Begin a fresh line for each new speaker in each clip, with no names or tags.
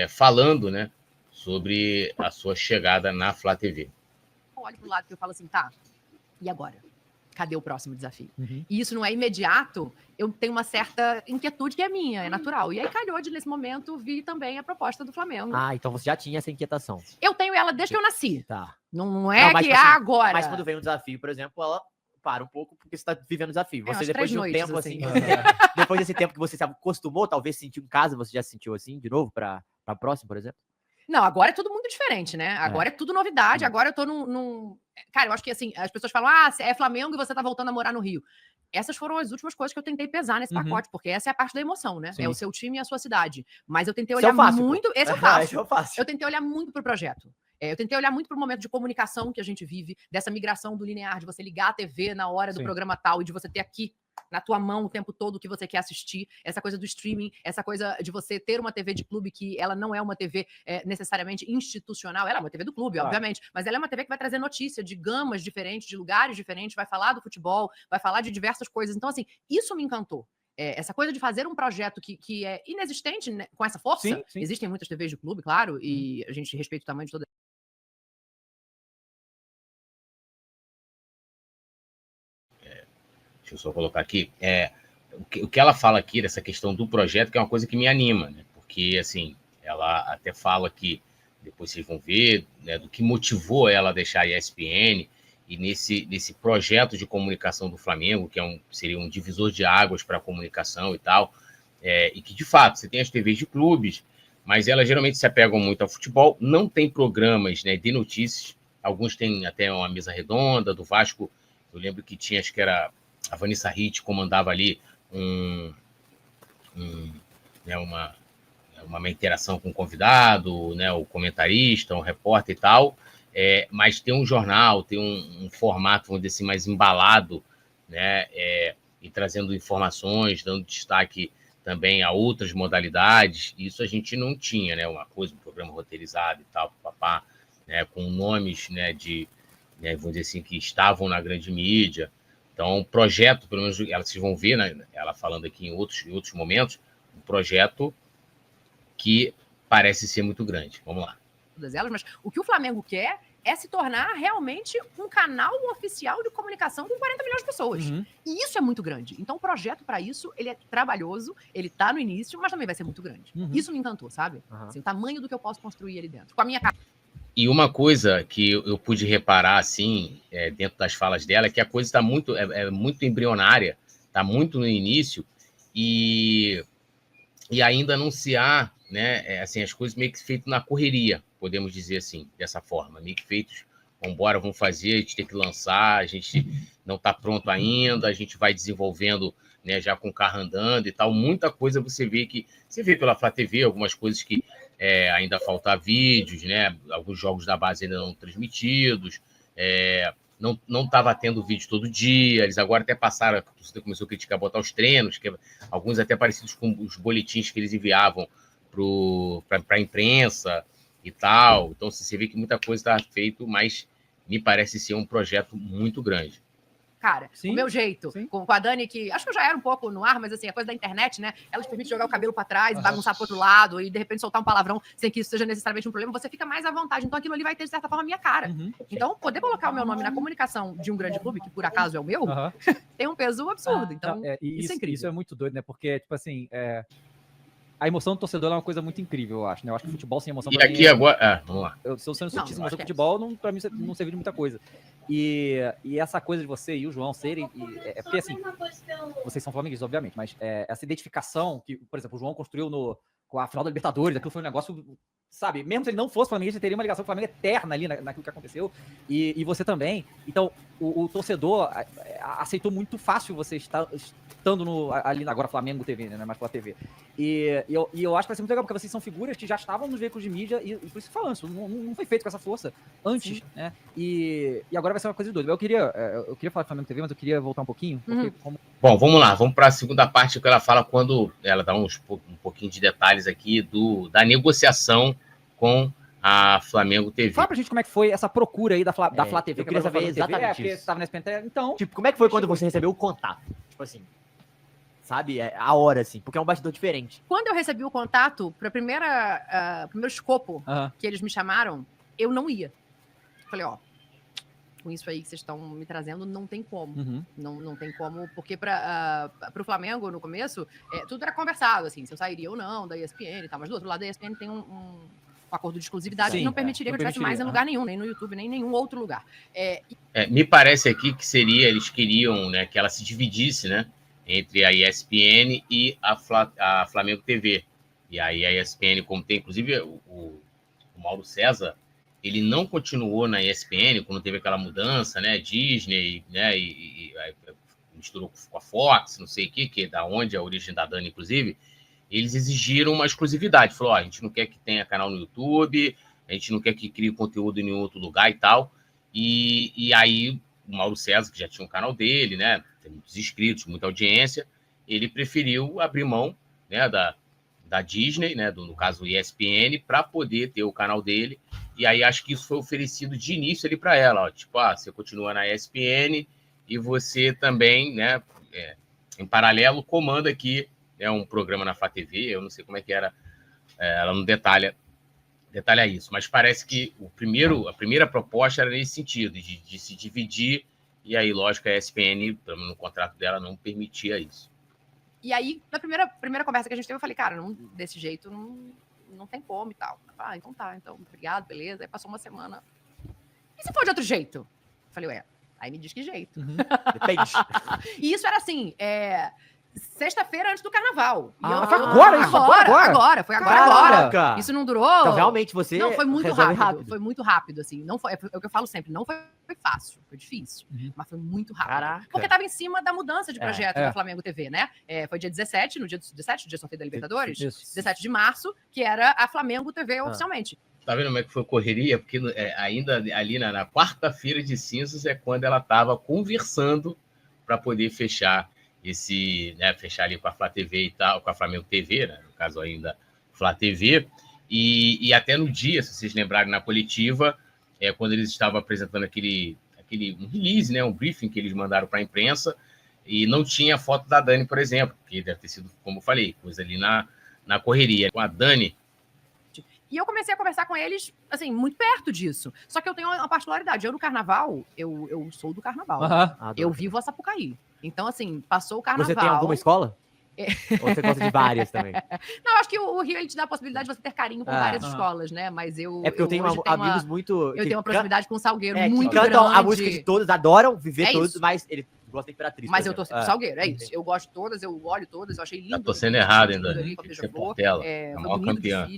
falando, né, sobre a sua chegada na Flá TV.
Eu olho pro lado que eu falo assim, tá, e agora? Cadê o próximo desafio? E isso não é imediato, eu tenho uma certa inquietude que é minha, é natural. E aí calhou de, nesse momento, vi também a proposta do Flamengo.
Então você já tinha essa inquietação.
Eu tenho ela desde que eu nasci.
Tá.
Não é que assim, agora.
Mas quando vem um desafio, por exemplo, ela para um pouco porque você tá vivendo o desafio. Você,
depois
de um
noites,
tempo, assim, depois desse tempo que você se acostumou, talvez sentiu em casa, você já se sentiu assim, de novo, pra próximo, por exemplo?
Não, agora é tudo muito diferente, né? Agora é tudo novidade, agora eu tô num... Cara, eu acho que assim, as pessoas falam, é Flamengo e você tá voltando a morar no Rio. Essas foram as últimas coisas que eu tentei pesar nesse pacote, porque essa é a parte da emoção, né? Sim. É o seu time e a sua cidade. Mas eu tentei olhar muito... Esse eu faço. Eu tentei olhar muito pro projeto. Eu tentei olhar muito pro momento de comunicação que a gente vive, dessa migração do linear, de você ligar a TV na hora do programa tal e de você ter aqui na tua mão o tempo todo o que você quer assistir, essa coisa do streaming, essa coisa de você ter uma TV de clube que ela não é uma TV necessariamente institucional, ela é uma TV do clube, obviamente, mas ela é uma TV que vai trazer notícia de gamas diferentes, de lugares diferentes, vai falar do futebol, vai falar de diversas coisas. Então, assim, isso me encantou. Essa coisa de fazer um projeto que é inexistente, né, com essa força. Sim. Existem muitas TVs de clube, claro, e a gente respeita o tamanho de toda.
Deixa eu só colocar aqui. O que ela fala aqui dessa questão do projeto, que é uma coisa que me anima, né? Porque, assim, ela até fala que, depois vocês vão ver, né, do que motivou ela a deixar a ESPN, e nesse projeto de comunicação do Flamengo, que seria um divisor de águas para a comunicação e tal, e que, de fato, você tem as TVs de clubes, mas elas geralmente se apegam muito ao futebol, não tem programas, né, de notícias, alguns têm até uma mesa redonda, do Vasco, eu lembro que tinha, acho que era a Vanessa Ritt comandava ali uma interação com o convidado, né, o comentarista, um repórter e tal, mas tem um jornal, tem um formato, vamos dizer assim, mais embalado, né, e trazendo informações, dando destaque também a outras modalidades. Isso a gente não tinha, né, um programa roteirizado e tal, papá, né, com nomes, né, né, vamos dizer assim, que estavam na grande mídia. Então, um projeto, pelo menos, vocês vão ver, né, ela falando aqui em outros momentos, um projeto que parece ser muito grande. Vamos lá.
Todas elas, mas o que o Flamengo quer é se tornar realmente um canal oficial de comunicação com 40 milhões de pessoas. E isso é muito grande. Então, o projeto para isso, ele é trabalhoso, ele tá no início, mas também vai ser muito grande. Isso me encantou, sabe? Assim, o tamanho do que eu posso construir ali dentro. Com a minha cara.
E uma coisa que eu pude reparar, assim, dentro das falas dela, é que a coisa está muito embrionária, está muito no início, e ainda não se há, né, assim, as coisas meio que feitas na correria, podemos dizer assim, dessa forma, meio que feitos, vambora, vamos fazer, a gente tem que lançar, a gente não está pronto ainda, a gente vai desenvolvendo, né, já com o carro andando e tal, muita coisa você vê pela Flá TV, algumas coisas que ainda falta vídeos, né? Alguns jogos da base ainda não transmitidos, não estava tendo vídeo todo dia, eles agora até passaram, você começou a criticar, botar os treinos, que alguns até parecidos com os boletins que eles enviavam para a imprensa e tal. Então, você vê que muita coisa está feita, mas me parece ser um projeto muito grande.
Cara, o meu jeito, com a Dani, que acho que eu já era um pouco no ar, mas assim, a coisa da internet, né? Ela te permite jogar o cabelo pra trás, bagunçar pro outro lado e de repente soltar um palavrão sem que isso seja necessariamente um problema, você fica mais à vontade. Então aquilo ali vai ter, de certa forma, a minha cara. Então, poder colocar o meu nome na comunicação de um grande clube, que por acaso é o meu, tem um peso absurdo. Então, isso é incrível.
Isso é muito doido, né? Porque, tipo assim, a emoção do torcedor é uma coisa muito incrível, eu acho, né? Eu acho que futebol sem emoção...
E aqui mim, agora... vamos lá.
Se eu não sentisse emoção de futebol, pra mim não serviu de muita coisa. E essa coisa de você e o João serem... porque, assim, vocês são flamenguistas, obviamente, mas essa identificação que, por exemplo, o João construiu com a final da Libertadores, aquilo foi um negócio... Sabe, mesmo se ele não fosse flamenguista, ele teria uma ligação com o Flamengo eterna ali naquilo que aconteceu. E você também. Então, o torcedor aceitou muito fácil você estando ali agora Flamengo TV, né? Mais pela TV. E eu acho que vai ser muito legal, porque vocês são figuras que já estavam nos veículos de mídia, e por isso que falando, isso não foi feito com essa força antes, né? E agora vai ser uma coisa de doido. Eu queria falar de Flamengo TV, mas eu queria voltar um pouquinho. Porque
Bom, vamos lá, vamos para a segunda parte que ela fala quando ela dá um pouquinho de detalhes aqui da negociação com a Flamengo TV.
Fala pra gente como é que foi essa procura aí da Flá TV.
Eu queria saber exatamente isso.
Você tava na SPN, então...
Tipo, como é que foi quando você recebeu o contato? Tipo assim,
sabe? A hora, assim, porque é um bastidor diferente.
Quando eu recebi o contato para primeiro escopo que eles me chamaram, eu não ia. Falei, ó, com isso aí que vocês estão me trazendo, não tem como. Não tem como, porque para o Flamengo, no começo, tudo era conversado, assim, se eu sairia ou não da ESPN e tal, mas do outro lado da ESPN tem um acordo de exclusividade que não permitiria que eu estivesse mais em lugar nenhum, nem no YouTube, nem em nenhum outro lugar.
Me parece aqui que eles queriam, né, que ela se dividisse, né, entre a ESPN e a Flamengo TV. E aí a ESPN, como tem, inclusive, o Mauro César, ele não continuou na ESPN quando teve aquela mudança, né, Disney, né, e misturou com a Fox, não sei o que é da onde é a origem da Dani, inclusive. Eles exigiram uma exclusividade. Falou, a gente não quer que tenha canal no YouTube, a gente não quer que crie conteúdo em nenhum outro lugar e tal. E aí o Mauro César, que já tinha um canal dele, né, tem muitos inscritos, muita audiência, ele preferiu abrir mão, né, da Disney, né, no caso ESPN, para poder ter o canal dele. E aí acho que isso foi oferecido de início ali para ela, ó, tipo, você continua na ESPN e você também, né, em paralelo, comanda aqui um programa na Flá TV. Eu não sei como é que era, ela não detalha isso, mas parece que a primeira proposta era nesse sentido, de se dividir, e aí, lógico, a ESPN, no contrato dela, não permitia isso.
E aí, na primeira conversa que a gente teve, eu falei, cara, desse jeito não tem como e tal. Então tá, então obrigado, beleza. Aí passou uma semana. E se for de outro jeito? Eu falei, aí me diz que jeito.
Depende.
E isso era assim, sexta-feira antes do carnaval.
Foi agora isso?
Agora. Foi agora. Isso não durou...
Então, realmente, você
Não, foi muito
rápido.
Foi muito rápido, assim. Não foi, é o que eu falo sempre, não foi fácil, foi difícil, mas foi muito rápido.
Caraca.
Porque estava em cima da mudança de projeto da Flamengo TV, né? Foi dia 17, no dia 17, o dia sorteio da Libertadores,
Isso.
17 de março, que era a Flamengo TV oficialmente.
Tá vendo como é que foi correria? Porque ainda ali na quarta-feira de cinzas é quando ela estava conversando para poder fechar fechar ali com a Flá TV e tal, com a Flamengo TV, né? No caso ainda Flá TV, e até no dia, se vocês lembrarem, na coletiva, quando eles estavam apresentando um release, né? Um briefing que eles mandaram para a imprensa, e não tinha foto da Dani, por exemplo, que deve ter sido, como eu falei, coisa ali na correria. Com a Dani.
E eu comecei a conversar com eles, assim, muito perto disso. Só que eu tenho uma particularidade. Eu, no carnaval, eu sou do carnaval. Eu vivo a Sapucaí. Então, assim, passou o carnaval...
Você tem alguma escola? Ou você gosta de várias também?
Não, acho que o Rio, ele te dá a possibilidade de você ter carinho por várias escolas, né? Mas eu...
É porque eu tenho amigos muito...
Eu tenho uma proximidade com o Salgueiro muito
grande.
Cantam
a música de todos, adoram viver todos,
isso.
mas ele gosta da Imperatriz.
Mas eu torci pro Salgueiro, é isso. Eu gosto de todas, eu olho todas, eu achei lindo.
Tá torcendo errado ainda, né? Você Portela, a maior campeã.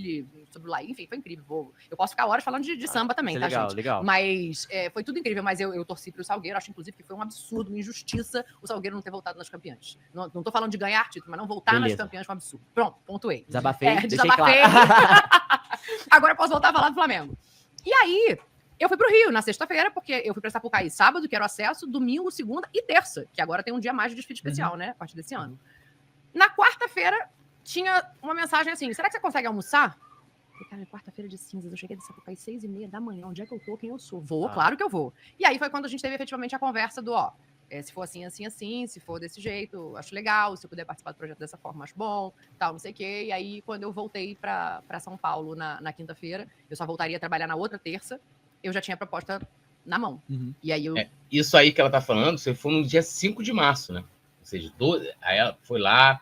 Sobre lá, enfim, foi incrível. Eu posso ficar horas falando de samba também, tá,
legal,
gente?
Legal.
Mas foi tudo incrível, mas eu torci pro Salgueiro, acho inclusive que foi um absurdo, uma injustiça o Salgueiro não ter voltado nas campeãs. Não tô falando de ganhar título, mas não voltar nas campeãs foi um absurdo. Pronto, pontuei.
Desabafei,
desabafei.
Claro.
Agora eu posso voltar a falar do Flamengo. E aí, eu fui pro Rio na sexta-feira, porque eu fui pra Sapucaí sábado, que era o acesso, domingo, segunda e terça, que agora tem um dia mais de desfile especial, né? A partir desse ano. Na quarta-feira, tinha uma mensagem assim: será que você consegue almoçar? Eu falei, cara, quarta-feira de cinzas, eu cheguei de Sapucaí 6h30 da manhã, onde é que eu tô, quem eu sou? Vou, claro que eu vou. E aí foi quando a gente teve efetivamente a conversa do, se for assim, assim, assim, se for desse jeito, acho legal, se eu puder participar do projeto dessa forma, acho bom, tal, não sei o quê. E aí, quando eu voltei pra São Paulo na quinta-feira, eu só voltaria a trabalhar na outra terça, eu já tinha a proposta na mão. E aí eu...
Isso aí que ela tá falando, você foi no dia 5 de março, né? Ou seja, aí ela foi lá,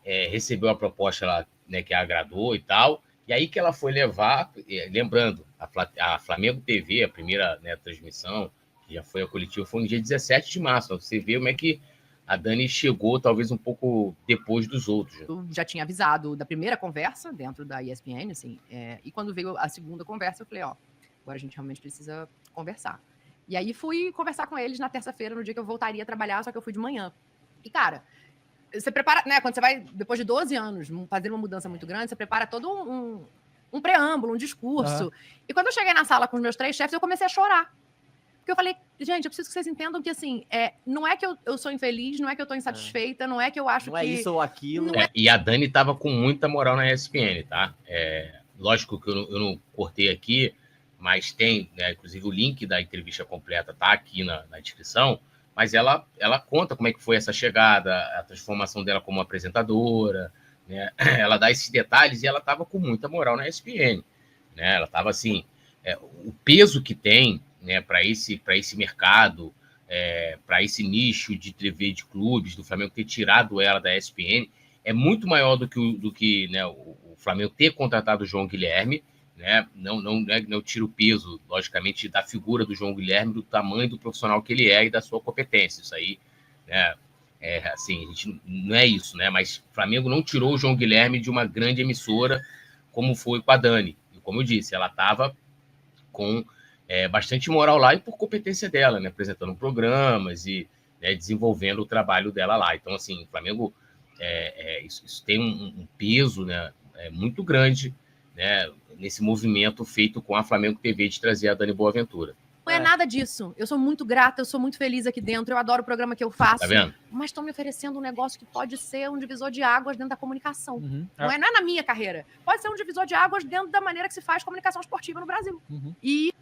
recebeu a proposta lá, né, que a agradou e tal, e aí que ela foi levar, lembrando, a Flamengo TV, a primeira, né, transmissão, que já foi a coletiva, foi no dia 17 de março. Então, você vê como é que a Dani chegou, talvez, um pouco depois dos outros.
Eu já tinha avisado da primeira conversa dentro da ESPN, assim, e quando veio a segunda conversa, eu falei, agora a gente realmente precisa conversar. E aí fui conversar com eles na terça-feira, no dia que eu voltaria a trabalhar, só que eu fui de manhã. E, cara, você prepara, né, quando você vai, depois de 12 anos, fazer uma mudança muito grande, você prepara todo um preâmbulo, um discurso. E quando eu cheguei na sala com os meus 3 chefes, eu comecei a chorar. Porque eu falei, gente, eu preciso que vocês entendam que, assim, não é que eu sou infeliz, não é que eu tô insatisfeita, não é que eu acho que...
Não é isso ou aquilo.
E a Dani tava com muita moral na ESPN, tá? Lógico que eu não cortei aqui, mas tem, né, inclusive o link da entrevista completa tá aqui na descrição, mas ela conta como é que foi essa chegada, a transformação dela como apresentadora, né? Ela dá esses detalhes e ela estava com muita moral na ESPN, né? Ela estava assim, o peso que tem, né, para esse mercado, para esse nicho de TV de clubes, do Flamengo ter tirado ela da ESPN, é muito maior do que né, o Flamengo ter contratado o João Guilherme, né? Não tira o peso, logicamente, da figura do João Guilherme, do tamanho do profissional que ele é e da sua competência. Isso aí, né? Assim, a gente não é isso, né? Mas o Flamengo não tirou o João Guilherme de uma grande emissora, como foi com a Dani. E como eu disse, ela estava com bastante moral lá e por competência dela, né? Apresentando programas e, né, desenvolvendo o trabalho dela lá. Então, assim, o Flamengo isso tem um peso, né, muito grande, né, nesse movimento feito com a Flamengo TV de trazer a Dani Boaventura.
Não é nada disso. Eu sou muito grata, eu sou muito feliz aqui dentro, eu adoro o programa que eu faço.
Tá vendo?
Mas estão me oferecendo um negócio que pode ser um divisor de águas dentro da comunicação.
Uhum.
Não é na minha carreira. Pode ser um divisor de águas dentro da maneira que se faz comunicação esportiva no Brasil.
Uhum.
E...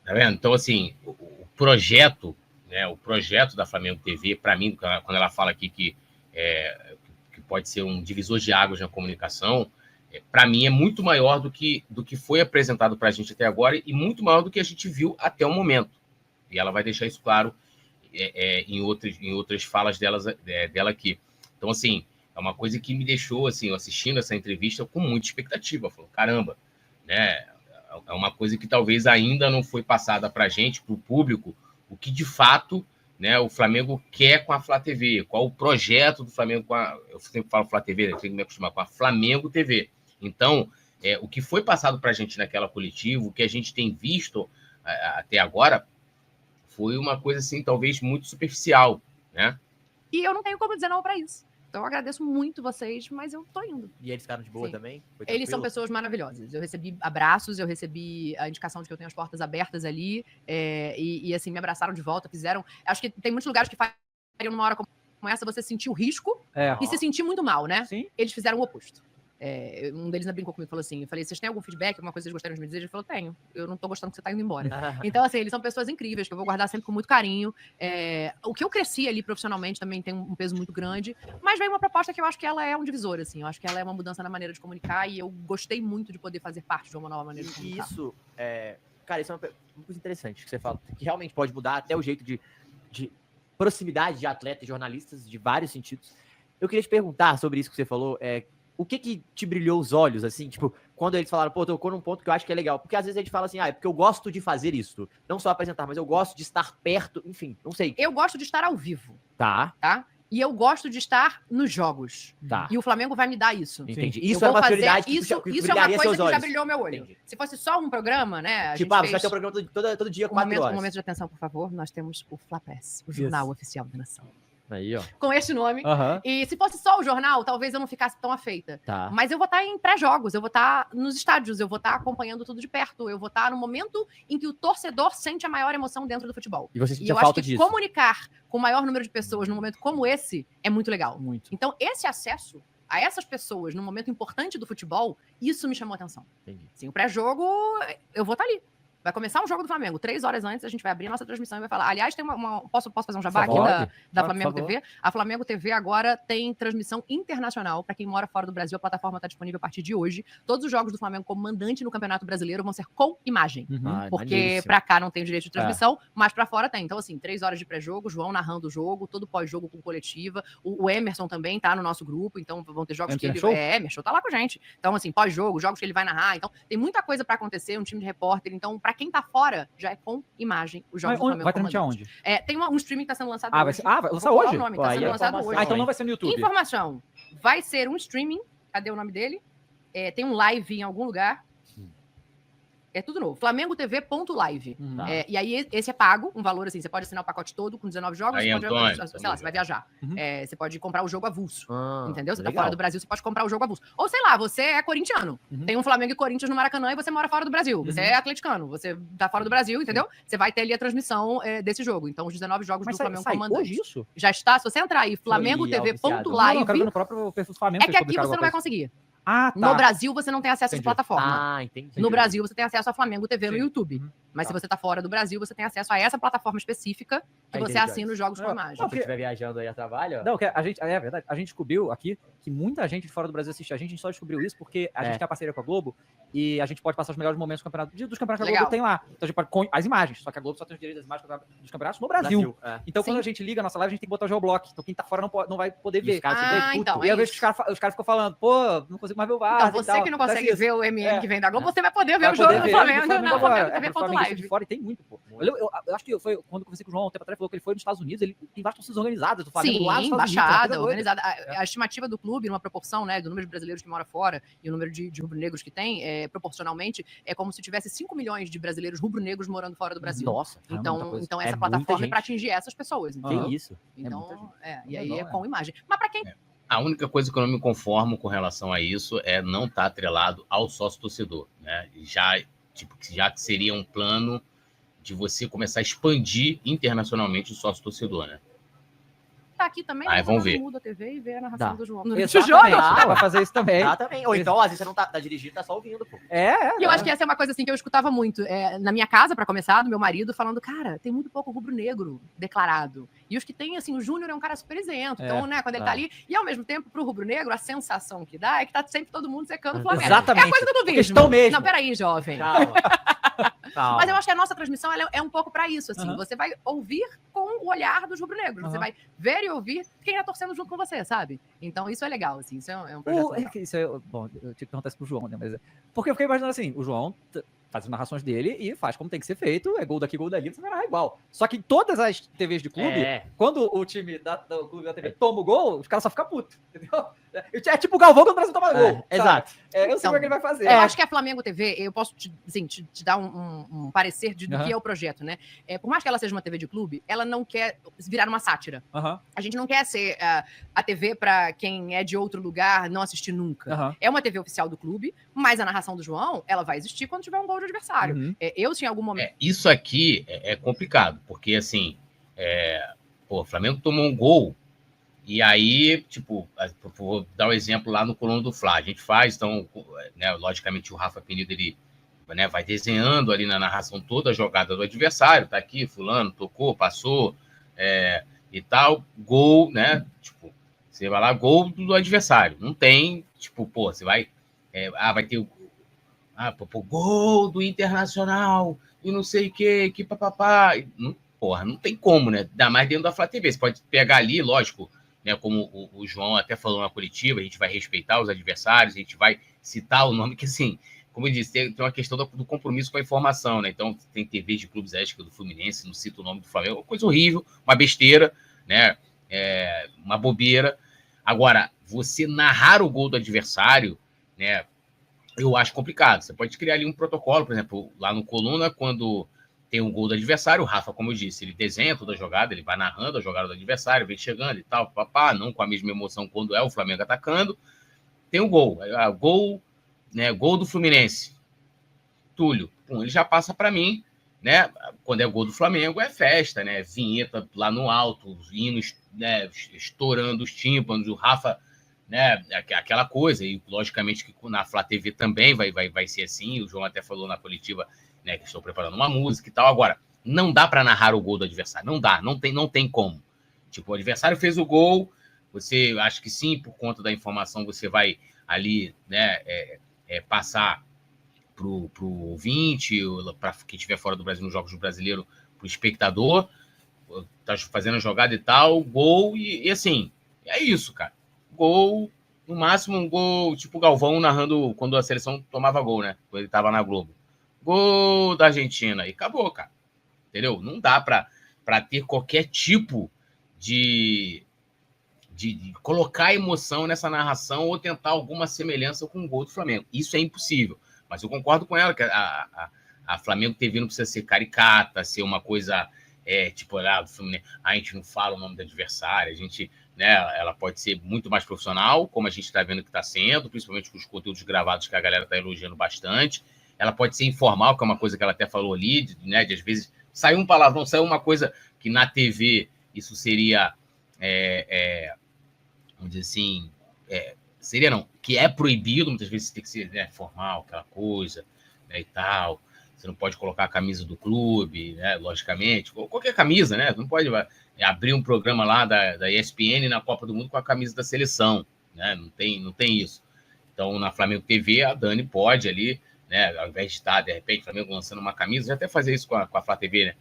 Tá vendo? Então, assim, o projeto, né, o projeto da Flamengo TV, para mim, quando ela fala aqui que pode ser um divisor de águas na comunicação, para mim é muito maior do que foi apresentado para a gente até agora e muito maior do que a gente viu até o momento. E ela vai deixar isso claro em outras falas dela aqui. Então, assim, é uma coisa que me deixou, assim, assistindo essa entrevista com muita expectativa. Falou, caramba, né? É uma coisa que talvez ainda não foi passada para a gente, para o público, o que de fato, né, o Flamengo quer com a Flá TV, qual o projeto do Flamengo com a... Eu sempre falo Flá TV, eu tenho que me acostumar com a Flamengo TV. Então, o que foi passado para a gente naquela coletiva, o que a gente tem visto até agora, foi uma coisa, assim, talvez muito superficial, né?
E eu não tenho como dizer não para isso. Então, eu agradeço muito vocês, mas eu tô indo.
E eles ficaram de boa
Sim.
também? Foi
Eles são
tranquilo?
pessoas maravilhosas. Eu recebi abraços, eu recebi a indicação de que eu tenho as portas abertas ali. E assim, me abraçaram de volta, fizeram... Acho que tem muitos lugares que fariam numa hora como essa, você sentir o risco e se sentir muito mal, né?
Sim.
Eles fizeram o oposto. Um deles ainda brincou comigo e falou assim, eu falei, vocês têm algum feedback, alguma coisa que vocês gostariam de me dizer? Ele falou, tenho. Eu não tô gostando que você tá indo embora. Então, assim, eles são pessoas incríveis, que eu vou guardar sempre com muito carinho. O que eu cresci ali profissionalmente também tem um peso muito grande, mas veio uma proposta que eu acho que ela é um divisor, assim. Eu acho que ela é uma mudança na maneira de comunicar e eu gostei muito de poder fazer parte de uma nova maneira de comunicar.
E isso, cara, isso é uma coisa interessante que você fala, que realmente pode mudar até o jeito de proximidade de atletas e jornalistas de vários sentidos. Eu queria te perguntar sobre isso que você falou, o que te brilhou os olhos, assim, tipo, quando eles falaram, pô, tocou num ponto que eu acho que é legal, porque às vezes a gente fala assim, é porque eu gosto de fazer isso, não só apresentar, mas eu gosto de estar perto, enfim, não sei.
Eu gosto de estar ao vivo,
Tá?
E eu gosto de estar nos jogos.
Tá.
E o Flamengo vai me dar isso.
Entendi.
Eu
Isso é
vou
uma
fazer
prioridade que
isso é uma
brilharia
coisa
seus
que já
olhos.
brilhou meu olho.
Entendi.
Se fosse só um programa, né? A
Tipo,
gente
você vai ter um programa todo dia, 4
Um
horas.
momento de atenção, por favor. Nós temos o Flapress, o Jornal Oficial da Nação.
Aí, ó.
Com esse nome.
Aham.
E se fosse só o jornal, talvez eu não ficasse tão afeita.
Tá.
Mas eu vou estar em pré-jogos, eu vou estar nos estádios, eu vou estar acompanhando tudo de perto, eu vou estar no momento em que o torcedor sente a maior emoção dentro do futebol.
E você
E
sentia
eu acho
falta
que
disso.
comunicar com o maior número de pessoas num momento como esse é muito legal.
Muito.
Então, esse acesso a essas pessoas num momento importante do futebol, isso me chamou a atenção.
Entendi.
Sim, o pré-jogo, eu vou estar ali. Vai começar um jogo do Flamengo. 3 horas antes, a gente vai abrir a nossa transmissão e vai falar. Aliás, tem posso fazer um jabá aqui da Flamengo TV? A Flamengo TV agora tem transmissão internacional. Para quem mora fora do Brasil, a plataforma está disponível a partir de hoje. Todos os jogos do Flamengo como mandante no Campeonato Brasileiro vão ser com imagem.
Ah,
Porque
maneiríssimo.
para cá não tem o direito de transmissão, mas para fora tem. Então, assim, 3 horas de pré-jogo, João narrando o jogo, todo pós-jogo com coletiva. O Emerson também tá no nosso grupo, então vão ter jogos que ele... Emerson tá lá com a gente. Então, assim, pós-jogo, jogos que ele vai narrar. Então, tem muita coisa para acontecer, um time de repórter. Então, para quem tá fora, já é com imagem os jogos do Flamengo.
Vai transmitir aonde?
Tem um streaming que tá sendo lançado hoje.
Vai lançar
Vou falar
hoje?
o nome, tá sendo lançado hoje.
Então não vai ser no YouTube.
Informação. Vai ser um streaming. Cadê o nome dele? Tem um live em algum lugar. É tudo novo. FlamengoTV.live. E aí, esse é pago, um valor assim. Você pode assinar o pacote todo com 19 jogos.
Aí,
você pode,
Antônio,
sei lá, você vai viajar. Você pode comprar o jogo avulso. Entendeu? Você
legal.
tá fora do Brasil, você pode comprar o jogo avulso. Ou sei lá, você é corintiano. Tem um Flamengo e Corinthians no Maracanã e você mora fora do Brasil. Você é atleticano, você tá fora do Brasil, entendeu? Você vai ter ali a transmissão desse jogo. Então, os 19 jogos do Flamengo comandante.
Hoje isso?
Já está. Se você entrar aí, FlamengoTV.live.
No próprio perfil do Flamengo.
É que aqui você não vai conseguir.
Ah, tá.
No Brasil, você não tem acesso a essa
Entendi.
plataforma.
Ah, entendi.
No Brasil, você tem acesso a Flamengo TV no
Sim.
YouTube.
Uhum.
Mas
Tá.
se você tá fora do Brasil, você tem acesso a essa plataforma específica que
Aí,
você
entendi,
assina os jogos com
Não,
imagem.
Se você estiver viajando aí a trabalho, ó.
Não, que a gente, é verdade, a gente descobriu aqui que muita gente de fora do Brasil assiste a gente só descobriu isso porque a gente tem a parceria com a Globo e a gente pode passar os melhores momentos do campeonato, dos campeonatos que a
Legal.
Globo tem lá. Então a gente pode com as imagens, só que a Globo só tem os direitos das imagens dos campeonatos no Brasil.
É.
Então quando
Sim.
a gente liga a nossa live, a gente tem que botar o geoblock. Então quem tá fora não vai poder
E os
ver.
caras
Ah,
ficam putos.
então,
E
é
eu vejo que
isso.
os caras ficam falando, pô, não consigo mais ver o VAR.
Então,
e
você
tal.
que não
Então,
consegue
assim,
ver o MM
É.
que vem da Globo, você vai poder ver
vai
o jogo
poder
do
ver
Flamengo
agora.
na
Flamengo
FlamengoTV.live.
de fora e tem muito, pô. Eu acho que foi quando eu conversei com o João um tempo atrás, ele falou que ele foi nos Estados Unidos, ele tem várias torcidas organizadas do Flamengo lá nos
Sim,
Estados Unidos. uma
baixada,
coisa doida.
organizada. A estimativa do clube, numa proporção, né, do número de brasileiros que moram fora e o número de rubro-negros que tem, proporcionalmente, é como se tivesse 5 milhões de brasileiros rubro-negros morando fora do Brasil.
Nossa,
Caramba, muita
Então,
coisa.
então
É
essa
muita
plataforma é para
gente.
atingir essas pessoas.
que
Entendeu?
isso.
Então,
muita gente.
e aí
Legal,
é com imagem. Mas para quem
A única coisa que eu não me conformo com relação a isso é não estar atrelado ao sócio-torcedor, né? Já que seria um plano de você começar a expandir internacionalmente o sócio-torcedor, né?
tá aqui também,
Aí, vamos ver.
muda a TV e vê a narração
Dá.
do João.
Exatamente,
jogo.
dá pra fazer isso também.
Tá também. Ou então, às vezes você não tá dirigindo, tá só ouvindo, pô.
E eu acho que essa é uma coisa assim que eu escutava muito. Na minha casa, para começar, do meu marido, falando, cara, tem muito pouco rubro-negro declarado. E os que tem, assim, o Júnior é um cara super isento. Então, né, quando ele tá ali. E ao mesmo tempo, pro rubro-negro, a sensação que dá é que tá sempre todo mundo secando o Flamengo.
Exatamente.
É a coisa do clubismo.
Questão mesmo.
Não, peraí, jovem.
Calma. Calma.
Mas eu acho que a nossa transmissão ela é um pouco para isso, assim.
Uhum.
Você vai ouvir com o olhar dos rubro-negros. Você
Uhum.
vai ver e ouvir quem tá torcendo junto com você, sabe? Então isso é legal, assim. Isso é um projeto legal.
Bom, eu tinha que perguntar isso pro João, né? Mas, porque eu fiquei imaginando assim, o João faz as narrações dele e faz como tem que ser feito, é gol daqui, gol dali, você vai narrar igual. Só que em todas as TVs de clube, quando o time do clube da TV toma o gol, os caras só ficam putos, entendeu? É tipo o Galvão quando o Brasil toma gol. sabe?
Exato.
Eu sei
Então,
como é que ele vai fazer.
Eu acho que a Flamengo TV, eu posso te dar um parecer do
Aham.
que é o projeto, né? Por mais que ela seja uma TV de clube, ela não quer virar uma sátira.
Aham,
A gente não quer ser a TV para quem é de outro lugar não assistir nunca.
aham.
É uma TV oficial do clube, mas a narração do João, ela vai existir quando tiver um gol de adversário.
Uhum.
Eu, se em algum momento...
Isso aqui é complicado, porque assim, o Flamengo tomou um gol, e aí, tipo, vou dar um exemplo lá no Coluna do Fla. A gente faz, então, né, logicamente o Rafa Penido, ele vai desenhando ali na narração toda a jogada do adversário, tá aqui, fulano, tocou, passou, e tal, gol, né? Tipo, você vai lá, gol do adversário. Não tem, tipo, pô, você vai. Vai ter gol do Internacional e não sei o que papapá. Porra, não tem como, né? Ainda mais dentro da Flá TV. Você pode pegar ali, lógico, né? Como o João até falou na coletiva, a gente vai respeitar os adversários, a gente vai citar o nome, que assim, como eu disse, tem uma questão do compromisso com a informação, né? Então, tem TV de clubes éticos do Fluminense, não cita o nome do Flamengo, uma coisa horrível, uma besteira, né? Uma bobeira. Agora, você narrar o gol do adversário, né? Eu acho complicado. Você pode criar ali um protocolo, por exemplo, lá no Coluna, quando tem um gol do adversário, o Rafa, como eu disse, ele desenha toda a jogada, ele vai narrando a jogada do adversário, vem chegando e tal, papá, não com a mesma emoção quando é o Flamengo atacando. Tem o gol, gol do Fluminense. Túlio, ele já passa para mim, né? Quando é gol do Flamengo, é festa, né? Vinheta lá no alto, os hinos, né? Estourando os tímpanos, o Rafa, né? Aquela coisa, e logicamente que na Flá TV também vai ser assim. O João até falou na coletiva, né, que estou preparando uma música e tal. Agora, não dá para narrar o gol do adversário, não dá, não tem como. Tipo, o adversário fez o gol, você acha que sim, por conta da informação, você vai ali, né, passar pro ouvinte, para quem estiver fora do Brasil nos Jogos do Brasileiro, pro espectador, tá fazendo a jogada e tal, gol, e assim, é isso, cara. Gol, no máximo um gol, tipo o Galvão narrando quando a seleção tomava gol, né? Quando ele tava na Globo. Gol da Argentina, e acabou, cara. Entendeu? Não dá para ter qualquer tipo de colocar emoção nessa narração ou tentar alguma semelhança com o gol do Flamengo. Isso é impossível. Mas eu concordo com ela que a Flamengo TV não precisa ser caricata, ser uma coisa tipo, do Fluminense. A gente não fala o nome do adversário, a gente, né, ela pode ser muito mais profissional, como a gente está vendo que está sendo, principalmente com os conteúdos gravados que a galera está elogiando bastante. Ela pode ser informal, que é uma coisa que ela até falou ali, né, de às vezes saiu um palavrão, saiu uma coisa que na TV isso seria, vamos dizer assim, Seria não, que é proibido, muitas vezes tem que ser, né, formal, aquela coisa, né, e tal. Você não pode colocar a camisa do clube, né, logicamente, qualquer camisa, né? Não pode abrir um programa lá da ESPN na Copa do Mundo com a camisa da seleção, né? Não tem isso. Então, na Flamengo TV, a Dani pode ali, né, ao invés de estar, de repente, o Flamengo lançando uma camisa, já até fazer isso com a Flá TV, né?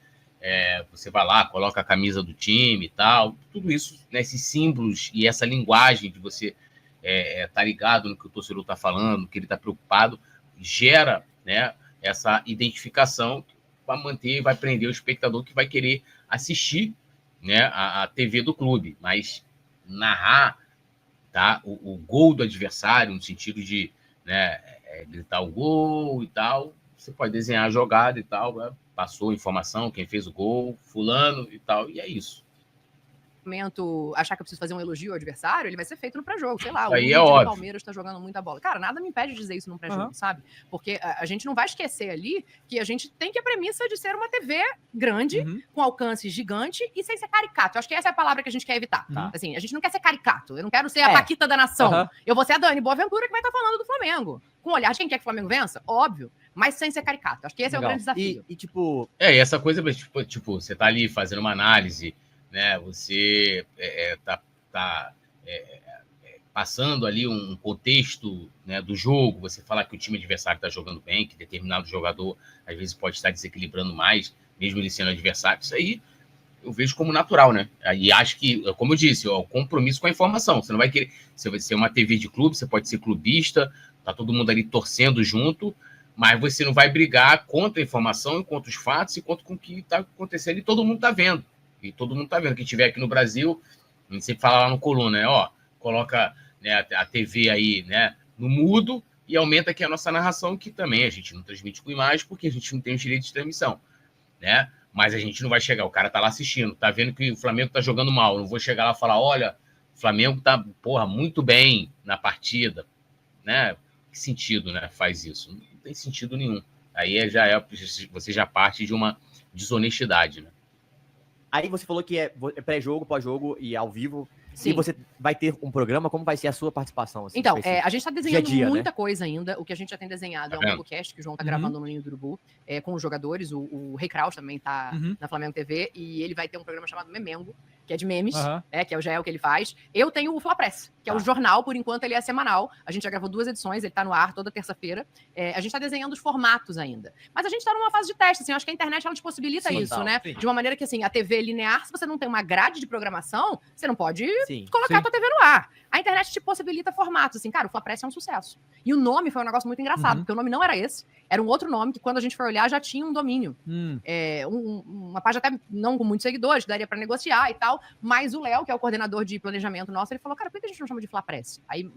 Você vai lá, coloca a camisa do time e tal, tudo isso, né, esses símbolos e essa linguagem de você tá ligado no que o torcedor está falando, que ele está preocupado, gera, né, essa identificação para manter, vai prender o espectador que vai querer assistir, né, a TV do clube, mas narrar, tá, o gol do adversário, no sentido de, né, gritar o gol e tal, você pode desenhar a jogada e tal, né? Passou a informação, quem fez o gol, fulano e tal, e é isso.
Achar que eu preciso fazer um elogio ao adversário, ele vai ser feito no pré-jogo, sei lá, o
Aí
Luiz
é
do
óbvio.
Palmeiras tá jogando muita bola. Cara, nada me impede de dizer isso num pré-jogo, sabe? Porque a gente não vai esquecer ali que a gente tem que a premissa de ser uma TV grande, com alcance gigante e sem ser caricato. Eu acho que essa é a palavra que a gente quer evitar. Assim, a gente não quer ser caricato, eu não quero ser a Paquita da nação. Eu vou ser a Dani Boaventura que vai estar falando do Flamengo. Com o olhar de quem quer que o Flamengo vença, óbvio, mas sem ser caricato. Acho que esse é o grande desafio.
E tipo...
E essa coisa, tipo, você tá ali fazendo uma análise, né? Você tá passando ali um contexto, né, do jogo, você fala que o time adversário está jogando bem, que determinado jogador às vezes pode estar desequilibrando mais, mesmo ele sendo adversário, isso aí eu vejo como natural, né? E acho que, como eu disse, o compromisso com a informação. Você não vai querer. Você vai ser uma TV de clube, você pode ser clubista, tá todo mundo ali torcendo junto, mas você não vai brigar contra a informação e contra os fatos e contra com o que está acontecendo e todo mundo está vendo. E todo mundo está vendo. Quem estiver aqui no Brasil, a gente sempre fala lá no Coluna, né? Ó, coloca, né, a TV aí, né, no mudo e aumenta aqui a nossa narração, que também a gente não transmite com imagem porque a gente não tem os direitos de transmissão, né? Mas a gente não vai chegar, o cara tá lá assistindo, tá vendo que o Flamengo tá jogando mal, não vou chegar lá e falar, olha, o Flamengo tá, porra, muito bem na partida, né? Que sentido, né, faz isso? Não tem sentido nenhum. Aí você já parte de uma desonestidade, né?
Aí você falou que é pré-jogo, pós-jogo e ao vivo.
Sim.
E você vai ter um programa, como vai ser a sua participação? Assim,
então, a gente tá desenhando
dia,
muita
né?
coisa ainda. O que a gente já tem desenhado é um podcast que o João tá gravando no Ninho do Urubu, com os jogadores. O Rei Kraus também tá na Flamengo TV, e ele vai ter um programa chamado Memengo, que é de memes, que já é o que ele faz. Eu tenho o Fla Press, que é o jornal, por enquanto ele é semanal. A gente já gravou 2 edições, ele tá no ar toda terça-feira. A gente tá desenhando os formatos ainda. Mas a gente tá numa fase de teste, assim, eu acho que a internet ela te possibilita isso, né? Sim. De uma maneira que, assim, a TV linear, se você não tem uma grade de programação, você não pode colocar a tua TV no ar. A internet te possibilita formatos, assim, cara, o Fla Press é um sucesso. E o nome foi um negócio muito engraçado, porque o nome não era esse, era um outro nome que quando a gente foi olhar já tinha um domínio. Uma página até não com muitos seguidores, que daria pra negociar e tal, mas o Léo, que é o coordenador de planejamento nosso, ele falou, cara, por que a gente não chama de Fla Press? Aí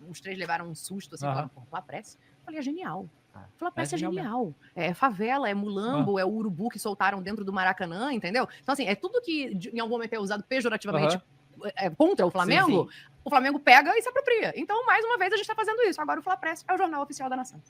uns 3 levaram um susto, assim, falaram, pô, Fla Press? Eu falei, é genial. Fla Press é genial. É favela, é mulambo, é o urubu que soltaram dentro do Maracanã, entendeu? Então, assim, é tudo que em algum momento é usado pejorativamente contra o Flamengo, o Flamengo pega e se apropria. Então, mais uma vez, a gente tá fazendo isso. Agora o Fla Press é o jornal oficial da nação.